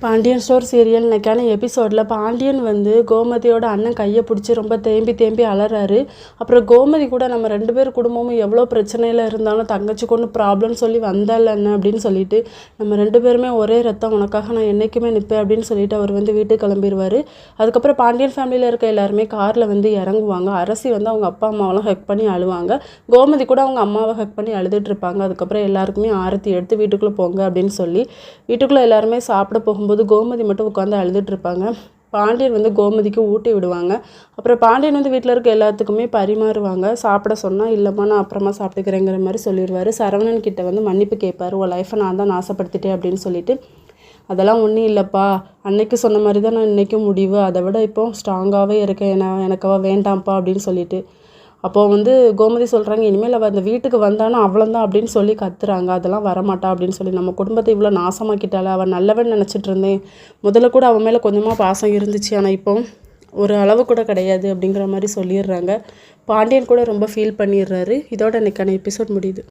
Pandian store serial இன்னைக்கான எபிசோடில் பாண்டியன் வந்து கோமதியோட அண்ணன் கையை பிடிச்சி ரொம்ப தேம்பி தேம்பி அலறாரு. அப்புறம் கோமதி கூட நம்ம 2 பேர் குடும்பமும் எவ்வளோ பிரச்சனையில் இருந்தாலும் தங்கச்சிக்கு ஒன்று ப்ராப்ளம் சொல்லி வந்தால் என்ன அப்படின்னு சொல்லிட்டு நம்ம 2 பேருமே ஒரே ரத்தம், உனக்காக நான் என்றைக்குமே நிற்பேன் அப்படின்னு சொல்லிட்டு அவர் வந்து வீட்டுக்கு கிளம்பிடுவார். அதுக்கப்புறம் பாண்டியன் ஃபேமிலியில் இருக்க எல்லாருமே காரில் வந்து இறங்குவாங்க. அரசி வந்து அவங்க அப்பா அம்மாவெல்லாம் ஹக் பண்ணி அழுவாங்க. கோமதி கூட அவங்க அம்மாவை ஹக் பண்ணி அழுதுட்டு இருப்பாங்க. அதுக்கப்புறம் எல்லாருக்குமே ஆரத்தி எடுத்து வீட்டுக்குள்ளே போங்க அப்படின்னு சொல்லி வீட்டுக்குள்ளே எல்லாருமே சாப்பிட போகும்போது கோமதி மட்டும் உட்காந்து அழுதுட்டு இருப்பாங்க. பாண்டியன் வந்து கோமதிக்கு ஊட்டி விடுவாங்க. அப்புறம் பாண்டியன் வந்து வீட்டில் இருக்க எல்லாத்துக்குமே பரிமாறுவாங்க. சாப்பிட சொன்னால் இல்லைம்மா நான் அப்புறமா சாப்பிட்டுக்கிறேங்கிற மாதிரி சொல்லிடுவார். சரவணன் கிட்ட வந்து மன்னிப்பு கேட்பார். உன் லைஃப்பை நான் தான் நாசப்படுத்திட்டேன் அப்படின்னு சொல்லிட்டு, அதெல்லாம் ஒன்றும் இல்லைப்பா, அன்னைக்கு சொன்ன மாதிரி தான் நான் இன்றைக்கும் முடிவு, அதை விட இப்போ ஸ்ட்ராங்காகவே இருக்கேன், எனக்கு வேண்டாம்ப்பா அப்படின்னு சொல்லிட்டு. அப்போது வந்து கோமதி சொல்கிறாங்க, இனிமேல் அவள் அந்த வீட்டுக்கு வந்தானா அவ்வளோந்தான் அப்படின்னு சொல்லி கத்துறாங்க. அதெல்லாம் வரமாட்டா அப்படின்னு சொல்லி, நம்ம குடும்பத்தை இவ்வளோ நாசமாக்கிட்டால, அவள் நல்லவன் நினச்சிட்டு இருந்தேன். முதல்ல கூட அவன் மேலே கொஞ்சமாக பாசம் இருந்துச்சு, ஆனால் இப்போ ஒரு அளவு கூட கிடையாது அப்படிங்கிற மாதிரி சொல்லிடுறாங்க. பாண்டியன் கூட ரொம்ப ஃபீல் பண்ணிடுறாரு. இதோட இன்னைக்கான எபிசோட் முடியுது.